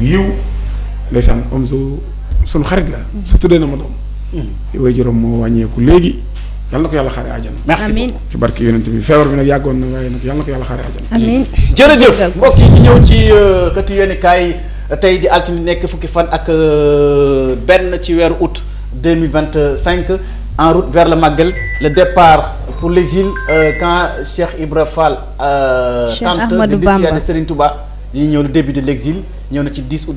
yiw ndeysaan am sunu xarit la sa tuddee na ma doom way juróom moo wàññeeku léegi yàlla na ko yàlla xaare àjjana. merci beaucoup ci barke yonent bi feebar bi nag yàggoon na waaye nag yàlla na ko yàlla xaare àjjana. amiin jërëjëf mbokk yi ñu ñëw ci xëtu yéenekaay tey di altine nekk fukki fan ak benn ci weeru août 2025 en route vers le Magal le départ pour l'exil quand Cheikh Ibra Fall tente de dissuader Serigne Touba yi ñëw le début de l'exil ñëw na ci 10 août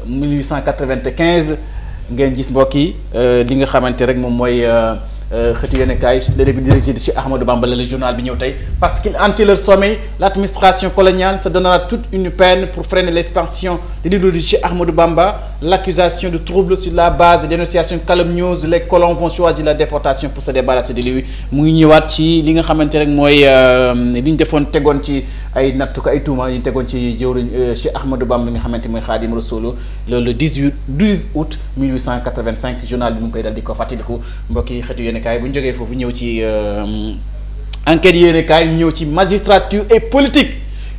1895 ngeen gis mbokk yi li nga xamante rek moom mooy xëtu yéenekaay le début de l'exil ci Ahmadou Bamba le journal bi ñëw tey parce qu'il hantait leur sommeil l'administration coloniale se donnera toute une peine pour freiner l'expansion de l'idéologie ci Ahmadou Bamba l'accusation de trouble sur la base de dénonciations calomnieuses les colons vont choisir la déportation pour se débarrasser de lui mu ngi ñëwaat ci li nga xamante rek mooy li ñu defoon tegoon ci ay nattu ko ay tuuma yi ñu tegoon ci jëwriñ ci Ahmadou Bamba li nga xamante mooy Xaadim Rasuul le 12 août 1885 journal bi mu ngi koy dal di ko fàttaliku mbokk yi xëtu yéenekaay bu ñu jógee foofu ñëw ci enquête yéenekaay ñëw ci magistrature et politique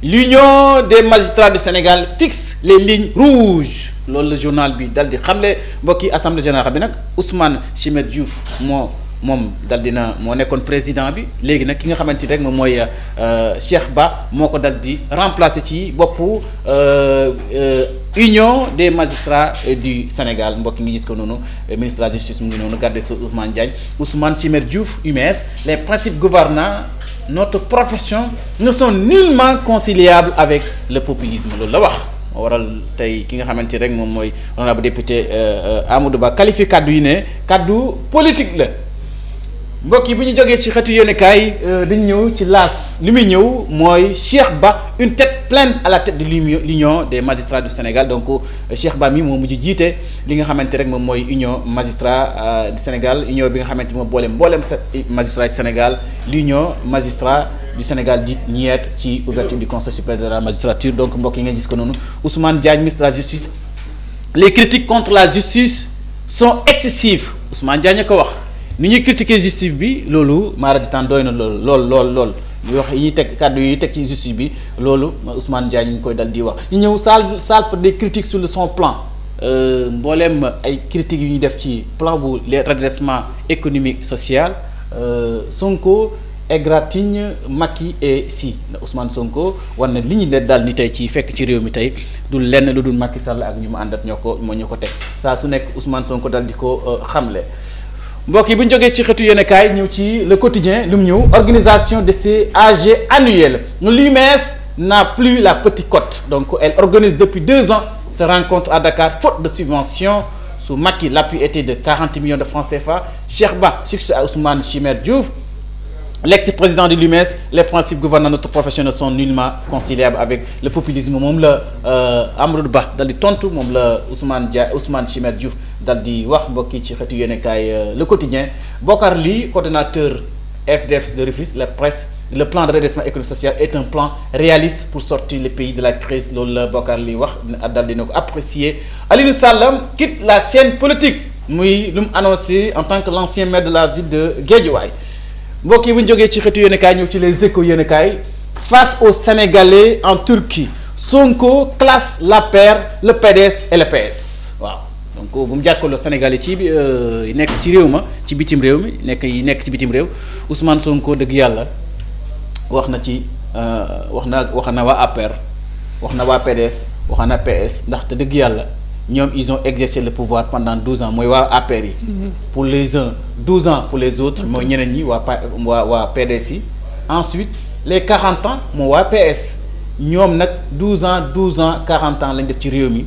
l'union des magistrats du Sénégal fixe les lignes rouges loolu la journal bi dal di xamle mbokk yi assemblée générale bi nag Ousmane Chimère Diouf moom dal dina moo nekkoon président bi léegi nag ki nga xamante ni rek moom mooy Cheikh Ba moo ko dal di remplacer ci boppu union des magistrats du Sénégal mbokk ngi gis ko noonu ministre de la justice mu ngi noonu garde des Sceaux Ousmane Diagne Ousmane Chimère Diouf UMS les principes gouvernants notre profession ne sont nullement conciliables avec le populisme loolu la wax moo waral tey ki nga xamante ni rek moom mooy honorable député Amadou Ba qualifié kaddu yi ne kaddu politique la mbokk yi bu ñu jógee ci xëtu yéenekaay dañu ñëw ci laas li muy ñëw mooy Cheikh Ba une tête pleine à la tête de l'union des magistrats du Sénégal donc Cheikh Ba mi moo mujj jiite li nga xamante rek moom mooy union magistrat du Sénégal union bi nga xamante moom mboolem magistrat du Sénégal l'union magistrat du Sénégal dit ñeet ci ouverture du conseil supérieur de la magistrature donc mbokk yi nga gis ko noonu Ousmane Diagne ministre de la justice les critiques contre la justice sont excessives Ousmane Diagne ko wax ni ñuy critiquer justice bi loolu maara di temps doy na lool ñu wax yi ñuy teg kàddu yi teg ci justice bi loolu Ousmane Diagne ñu koy dal di wax ñu ñëw salve des critiques sur son plan mbooleem ay critiques yu ñuy def ci plan bu les redressement économique social Sonko égratigne Macky et si Ousmane Sonko war na li ñu ne daal ni tey ci fekk ci réew mi tey du lenn lu dul Macky Sall ak ñu mu àndat ñoo ko teg saa su nekk Ousmane Sonko dal di ko xamle mbokk yi bu ñu jógee ci xëtu yéenekaay ñëw ci le quotidien lu mu ñëw organisation de ces AG annuels l'UMS n'a plus la petite cote donc elle organise depuis 2 ans ces rencontres à Dakar faute de subventions sous Macky l'appui était de 40 millions de francs CFA Cheikh Ba succès à Ousmane Chimère Diouf l'ex-président de l'UMS les principes gouvernants de notre profession ne sont nullement conciliables avec le populisme moom la Amadou Ba dal di tontu moom la Ousmane Chimère Diouf dal di wax mbokki ci xeetu yéenekaay le quotidien Bokar Ly coordonnateur FDS de Rufisque la presse le plan de redressement économique social est un plan réaliste pour sortir le pays de la crise loolu la Bokar Ly wax dal dina ko apprécier Aliou Sall quitte la scène politique muy lu mu annoncé en tant que l'ancien maire de la ville de Guédiawaye mbokk yi bu ñu jógee ci xeetu yéenekaay ñëw ci les échos yéenekaay face aux Sénégalais en Turquie Sonko classe l'APR le PDS et le PS waaw donc bu mu jàkkaarloo Sénégalais ci nekk ci réew ma ci bitim réew mi nekk ci bitim réew Ousmane Sonko dëgg yàlla wax na ci wax na waa APR wax na waa PDS wax na PS ndaxte dëgg yàlla ñoom ils ont exercé le pouvoir pendant 12 ans mooy waa APR yi. pour les uns 12 ans pour les autres mooy ñeneen ñi waa PDS yi ensuite les 40 ans moo waa PS ñoom nag 12 ans 40 ans lañ def ci réew mi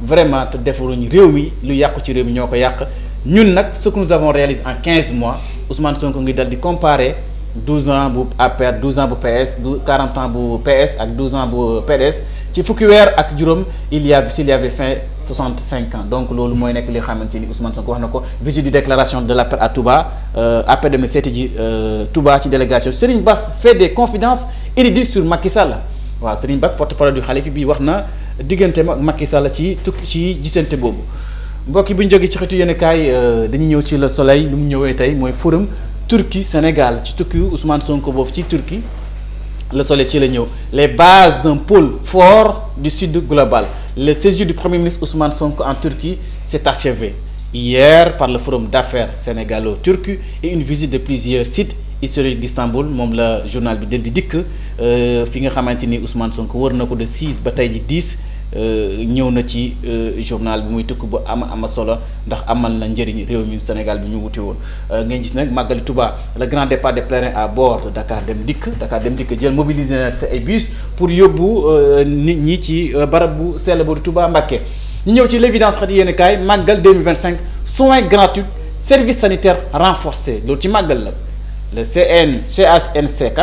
vraiment te defaruñu réew mi lu yàqu ci réew mi ñoo ko yàq ñun nag ce que nous avons réalisé en 15 mois Ousmane Sonko ngi dal di comparer 12 ans bu APR 12 ans bu PS 40 ans bu PS ak 12 ans bu PDS ci fukki weer ak juróom s'il y avait fait 65 ans donc loolu mooy nekk li xamante ni Ousmane Sonko wax na ko visite de déclaration de l'APR à Touba APR demee seeti ji Touba ci délégation Serigne Bass fait des confidences inédites sur Macky Sall waaw Serigne Bass porte-parole du xalifa bi wax na digganteem ak Macky Sall ci gisante boobu mbokk yi bu ñu jógee ci xeetu yéenekaay dañuy ñëw ci Le Soleil lu mu ñëwee tey mooy forum Turquie Sénégal ci tukki Ousmane Sonko boobu ci Turquie Le Soleil ci la ñëw les bases d'un pôle fort du Sud global. Le séjour du Premier ministre Ousmane Sonko en Turquie s'est achevé hier par le forum d'affaires sénégalo-turc et une visite de plusieurs sites historiques d'Istanbul. Moom la journal bi del di dikk fi nga xamante ni Ousmane Sonko wër na ko de 6 ba tey ji 10 ñëw na ci journal bi muy tukk bu ama solo ndax amal na njëriñ réew mi Sénégal bi ñu wuti woon. ngeen gis nag Magali Touba le grand départ des pèlerins à bord de Dakar Dem Dikk jël mobiliser na sa ay bus pour yóbbu nit ñi ci barab bu sell bu Touba Mbacké. ñu ñëw ci l'évidence xati yéen kaay màggal 2025 soins gratuits service sanitaire renforcé loolu ci màggal la. Le CHNCK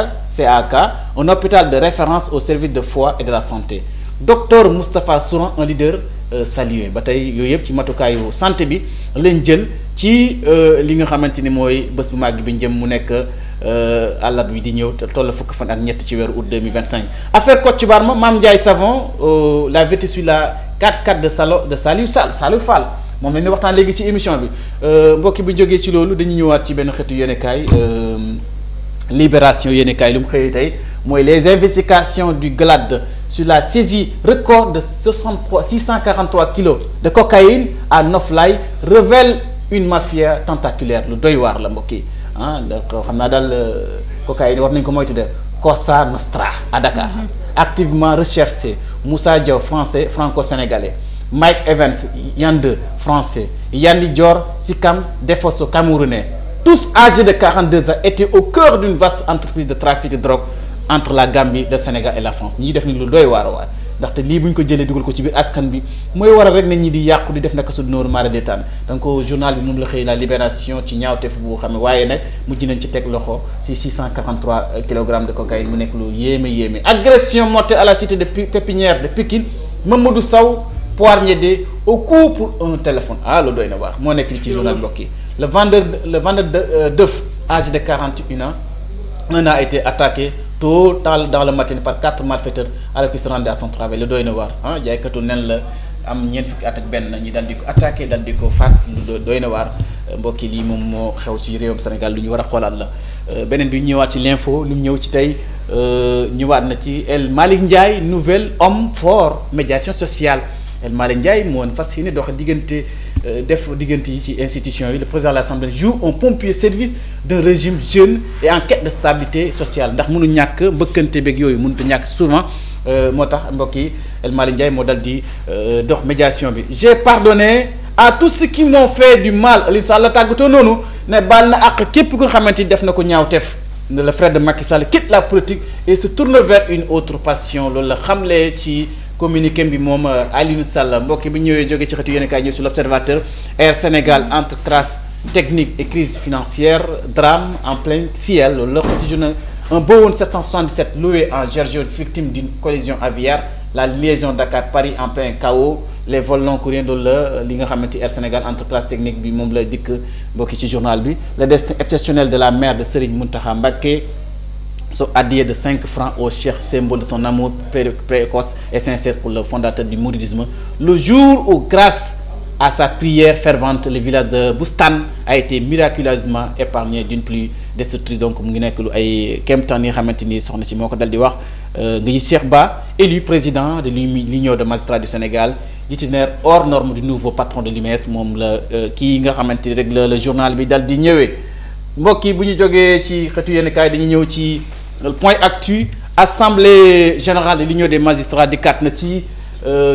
un hôpital de référence au service de foi et de la santé. Docteur Moustapha Souran un leader salué ba tey yooyu yëpp ci matukaayu santé bi leen jël ci li nga xamante ni mooy bés bu màgg bi njëm mu nekk àllarba bi di ñëw te toll fukk fan ak ñett ci weeru août 2025. Affaire Kocc Barma Mame Ndiaye Savon la vérité sur la 4-4 de Saliou Fall moom la ñuy waxtaan léegi ci émission bi mbokki bu jógee ci loolu dañu ñëwaat ci benn xeetu yéenekaay Libération yéenekaay lu mu xëyee tey mooy les investigations du GLAD sur la saisie record de 643 kilos de cocaïne à Noflay révèle une mafia tentaculaire lu doy waar la mbokk yi xam naa daal cocaïne war nañ ko moytu def Cosa Nostra à Dakar activement recherché Moussa Diaw français franco-sénégalais Mike Evans Yande français Yandi Dior Sikam Defosso camerounais tous âgés de 42 ans étaient au cœur d'une vaste entreprise de trafic de drogue entre la Gambie le Sénégal et la France ñi def ni lu doy waar ndaxte lii bu ñu ko jëlee dugal ko ci biir askan bi mooy waral rek na ñi di yàqu di def naka su nooru mara détaan donc journal bi moom la xëy la Libération ci ñaawteef bu xam ne waaye nag mujj nañ ci teg loxo ci 643 kilogrammes de cocaïne mu nekk lu yéeme agression mortelle à la cité de pépinière de Pikine Mamadou Sow poignardé au cou pour un téléphone loolu doy na waar moo nekk ci journal mbokk yi le vendeur d'œufs âgé de 41 ans a été attaqué tôt dans le matin par 4 malfaiteurs alors qu'il se rendait à son travail le doy na waar jaaykatu nen la am ñeent fukki at ak benn ñi dal di ko attaqué dal di ko faat lu doy na waar mbokki lii moom moo xew ci réewum Sénégal lu ñu war a xoolaat la beneen bi ñëwaat ci l'info lu mu ñëw ci tey ñëwaat na ci El Malick Ndiaye nouvel homme fort médiation sociale El Malick Ndiaye moo woon fas yéene dox diggante yi ci institution yi le président de l'Assemblée joue un pompier service d'un régime jeune et en quête de stabilité sociale ndax mënu ñàkk mbëkkante beeg yooyu mënut a ñàkk souvent moo tax mbokk yi El Malick Ndiaye moo dal di dox médiation bi. J'ai pardonné à tous ceux qui m'ont fait du mal Aliou Sall la tàggatoo noonu ne baal na àq képp ko xamante ni def na ko ñaawteef. Le frère de Macky Sall quitte la politique et se tourne vers une autre passion loolu la xamle ci. communiqué bi moom Aliou Sall mbokk bi ñëwee jógee ci xeetu yéenekaay ñëw sur l'Observateur Air Sénégal entre crasse technique et crise financière drame en plein ciel loolu la xeetu journée un Boeing 777 loué en Géorgie victime d'une collision aviaire la liaison Dakar-Paris en plein chaos les vols non courriers loolu la li nga xamante Air Sénégal entre crasse technique bi moom la dikk mbokki ci journal bi le destin exceptionnel de la mère de Serigne Mountakha Mbacké so addié de 5 francs au cheikh symbole de son amour précoce et sincère pour le fondateur du mouridisme le jour où grâce à sa prière fervente le village de Boustane a été miraculeusement épargné d'une pluie destructrice donc mu ngi nekk lu ay kéemtaan yi nga xamante ni soxna si moo ko dal di wax nga gis Cheikh Ba élu président de l'Union des magistrats du Sénégal itinéraire hors norme du nouveau patron de l'UMS moom la kii nga xamante ni rek la journal bi dal di ñëwee mbokk yi bu ñu jógee ci xeetu yenn kaay dañuy ñëw ci point actu assemblée générale de l'Union des magistrats di kat na ci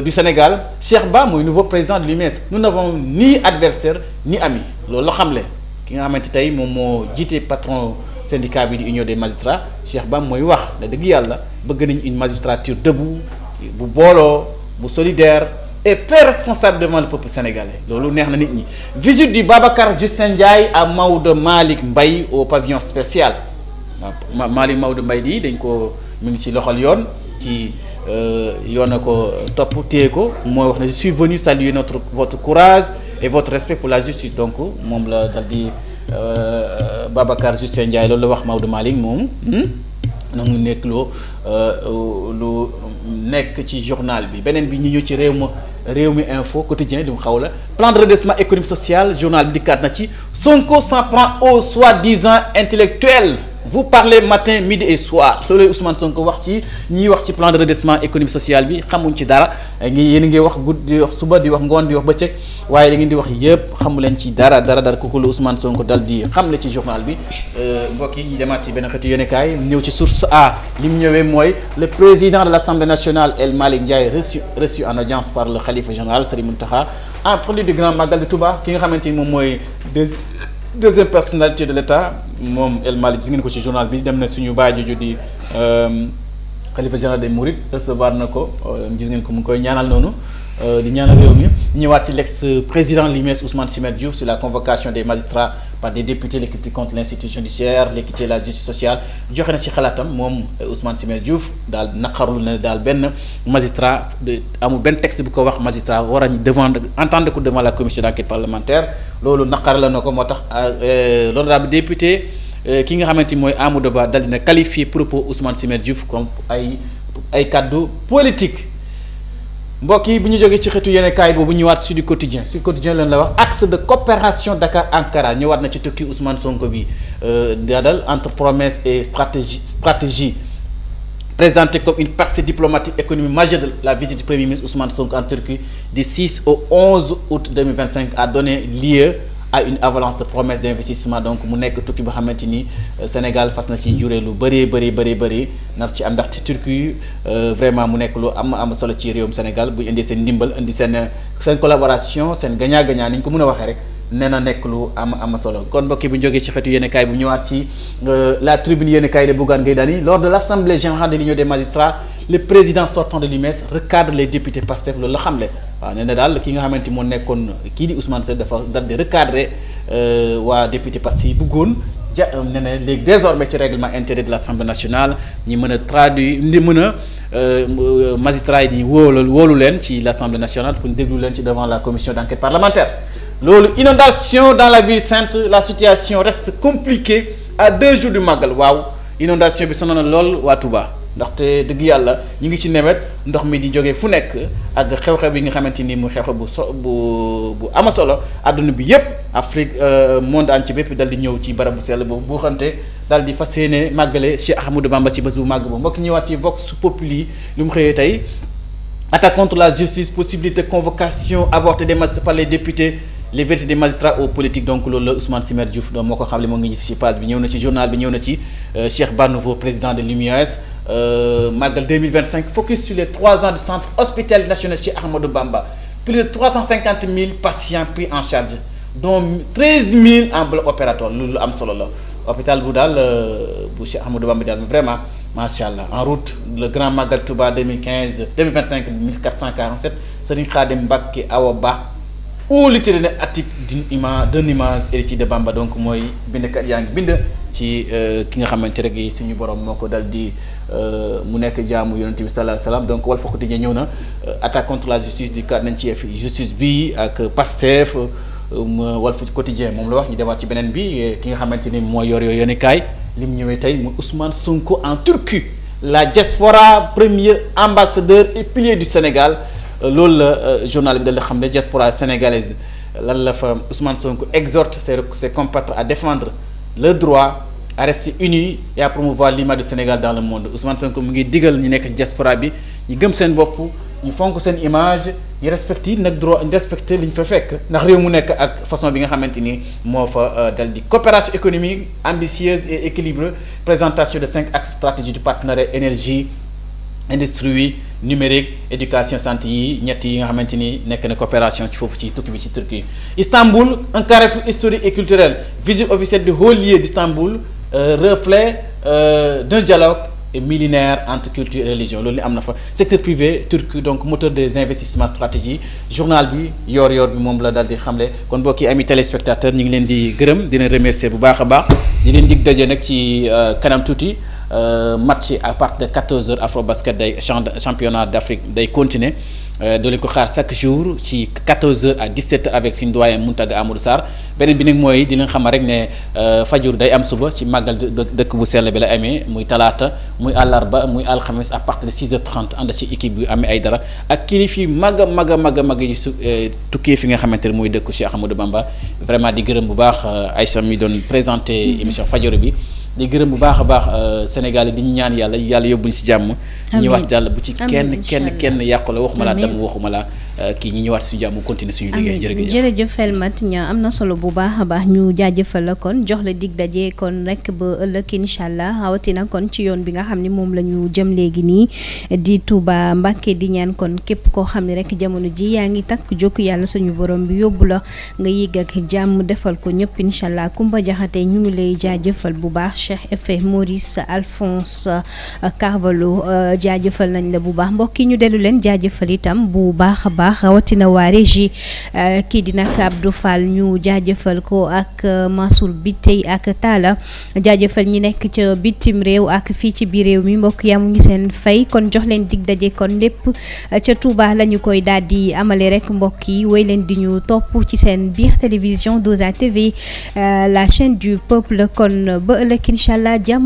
du Sénégal Cheikh Ba mooy nouveau président de l'UMS nous n'avons ni adversaire ni ami loolu la xamle ki nga xamante tey moom moo jiite patron syndicat bi di Union des magistrats Cheikh Ba mooy wax da dëgg yàlla bëgg nañ une magistrature debout bu booloo bu solidaire et très responsable devant le peuple sénégalais loolu neex na nit ñi visite du Babacar Justin Ndiaye à Maodo Malick Mbaye au pavillon spécial waaw Maodo Mbaye di dañ ko mu ngi ci loxol yoon ci yoon na ko topp téye ko mooy wax ne je suis venu saluer votre courage et votre respect pour la justice donc moom la dal di Babacar Justin Ndiaye loolu la wax Maodo Malick moom nangu nekk lu nekk ci journal bi beneen bi ñu ñëw ci réew mi info quotidien li mu xaw la plan de redressement économique social journal bi dikkaat na ci Sonko s'en prend aux soi-disant intellectuels vous parlez matin midi et soir loolu Ousmane Sonko wax ci ñiy wax ci plan de redressement économique social bi xamuñ ci dara yéen ngi wax guddi di wax suba di wax ngoon di wax bëccëg waaye da ngeen di wax yëpp xamu leen ci dara kooku la Ousmane Sonko dal di xam le ci journal bi mbokk yi ñu demaat ci benn xeetu yéenekaay ñëw ci source A li mu ñëwee mooy le président de l'Assemblée nationale El Malick Ndiaye reçu en audience par le khalife général Serigne Mountakha en prélude du grand magal de Touba ki nga xamante ni moom mooy deuxième personnalité de l'État moom El Malick gis ngeen ko ci journal bi dem na suñu baay ju di xalifa général des Mourides recevoir na ko gis ngeen ko mu ngi koy ñaanal noonu di ñaanal réew mi ñëwaat ci l'ex-président l'UMS Ousmane Simer Diouf sur la convocation des magistrats par des députés l'équité contre l'institution judiciaire l'équité et la justice sociale joxe na ci xalaatam moom Ousmane Simer Diouf daal naqarul na daal benn magistrat amul benn texte bu ko wax magistrat war a entendre ko devant la commission d'enquête parlementaire loolu naqar la na ko moo tax l'honorable député ki nga xamante ni mooy Amadou Ba dal dina qualifier propos Ousmane Simer Diouf comme ay kaddu politique mbokk yi bu ñu jógee ci xeetu yeneen kaay boobu ñëwaat Sud Quotidien leen la wax axe de coopération Dakar Ankara ñëwaat na ci tukki Ousmane Sonko bi daadal entre promesse et stratégie présenté comme une percée diplomatique économique majeure de la visite du Premier ministre Ousmane Sonko en Turquie du 6 au 11 août 2025 a donné lieu à une avalanche de promesses d'investissement donc mu nekk tukki boo xamante ni Sénégal fas na ci juree lu bëri nar ci am ndaxte Turquie vraiment mu nekk lu am solo ci réewum Sénégal bu indee seen ndimbal indi seen collaboration seen gagnant ni ñu ko mën a waxee rek nee na nekk lu am solo kon mbokki bu ñu jógee ci xeetu yéenekaay bu ñëwaat ci la tribune yéenekaay de Bougane Gueye Dany lors de l'assemblée générale de l'Union des magistrats le président sortant de l'UMS recadre les députés Pastef loolu la xamle waaw nee na daal ki nga xamante moo nekkoon kii di Ousmane Sène dafa dal di recadrer waa député Pastef yi bëggoon nee na léegi désormais ci règlement intérieur de l'Assemblée nationale ñi mën a traduire ñi mën a magistrats yi di wóolu leen ci l'Assemblée nationale pour déglu leen ci devant la commission d'enquête parlementaire loolu inondation dans la ville sainte la situation reste compliquée à 2 jours du Magal waaw inondation bi sonal na lool waa Touba ndaxte dëgg yàlla ñu ngi ci nawet ndox mi di jógee fu nekk ak xew-xew bi nga xamante ni mu xew-xew bu ama solo adduna bi yépp Afrique monde entier bépp dal di ñëw ci barab bu sell boobu bu xante dal di fas yéene màggale Cheikh Ahmadou Bamba ci bés bu màgg bu mbokk ñëwaat ci Vox Populi lu mu xëyee tey attaque contre la justice possibilité de convocation avortée des magistrats par les députés les vérités des magistrats aux politiques donc loolu la Ousmane Simer Diouf donc moo ko xam le moo ngi gis ci page bi ñëw na ci journal bi ñëw na ci Cheikh Ba Nouveau président de l'UMS Magal 2025 focus sur les 3 ans du centre hospitalier national Cheikh Ahmadou Bamba plus de 350 000 patients pris en charge dont 13 000 en bloc opératoire loolu am solo la hôpital bu daal bu Cheikh Ahmadou Bamba daal vraiment macha allah en route le grand Magal Touba 2025 1447 Serigne Khadim Mbacké Awa Ba ou littéraire atype d'un immense héritier de Bamba donc mooy bindkat yaa ngi bind ci ki nga xamante rek suñu borom moo ko dal di mu nekk jaamu yonent bi sallallahu alayhi wasallam donc Walf Quotidien ñëw na attaque contre la justice du cadre nañ ci justice bi ak Pastef Walf Quotidien moom la wax ñu demaat ci beneen bi ki nga xamante ni mooy yor yooyu yéenekaay li mu ñëwee tey mooy Ousmane Sonko en Turquie la diaspora premier ambassadeur et pilier du Sénégal loolu la journal bi dal di xam ne diaspora sénégalaise lan la fa Ousmane Sonko exhorte ses compatriotes à défendre le droit à rester unis et à promouvoir l'image du Sénégal dans le monde Ousmane Sonko mu ngi digal ñu nekk ci diaspora bi ñu gëm seen bopp ñu fonk seen image ñu respecté nag droit ñu respecté li ñu fa fekk ndax réew mu nekk ak façon bi nga xamante ni moo fa dal di coopération économique ambitieuse et équilibrée présentation de 5 axes stratégiques du partenariat énergie industrie numérique éducation santé yi ñett yi nga xamante ni nekk na coopération ci foofu ci tukki bi ci Turquie Istanbul un carrefour historique et culturel visite officielle du haut lieu d'Istanbul reflet d'un dialogue millénaire entre culture et religion loolu am na fa secteur privé turc donc moteur des investissements stratégiques journal bi yor bi moom la daal di xamle kon mbokki ami téléspectateurs ñu ngi leen di gërëm dina remercier bu baax a baax di leen dig daje nag ci kanam tuuti match à partir de 14h Afrobasket day championnat d'Afrique day continuer doo leen ko xaar chaque jour ci 14h à 17h avec suñu doyen Mountaga Amadou Sarr beneen bi nag mooy di leen xamal rek ne fajur day am suba ci màggal dëkk bu sell bi la amee muy talaata muy àllarba muy alxames à partir de 6h30 ànd ci équipe bi amee ay dara ak kilifa yi mag yi su tukkee fi nga xamante ne mooy dëkku Cheikh Ahmadou Bamba vraiment di gërëm bu baax Aïcha mi doon présenté émission fajur bi di gërëm bu baax a baax Sénégal di ñu ñaan yàlla yóbbuñ si jàmm. ñu ñëwaat jàll bu ci kenn yàqu la waxuma laa dem waxuma laa kii ñi ñëwaat suñu jàmm continuer suñu liggéey. jërëjëf Helmat ña am na solo bu baax a baax ñu jaajëfal la kon jox la dig daje kon rek ba ëllëg incha allah rawatina kon ci yoon bi nga xam ne moom la ñu jëm léegi nii di Touba Mbacké di ñaan kon képp koo xam ne rek jamono ji yaa ngi takk jokk yàlla suñu borom bi yóbbu la nga yëg ak jàmm defal ko ñëpp incha allah Kumba Jaxate ñu ngi lay jaajëfal bu baax Cheikh Effet Maurice Alphonse Carvalho jaajëfal nañ la bu baax mbokk yi ñu dellu leen jaajëfal itam bu baax a baax rawatina waa régie kii di nag Abdou Fall ñu jaajëfal ko ak Mansour Bitey ak Talla jaajëfal ñi nekk ca bitim réew ak fii ci biir réew mi mbokk yaa mu ngi seen fay kon jox leen dig daje kon lépp ca Touba la ñu koy daal di amale rek mbokk yi woy leen di ñu topp ci seen biir télévision 2A TV la chaîne du peuple kon ba ëllëg incha allah jàmm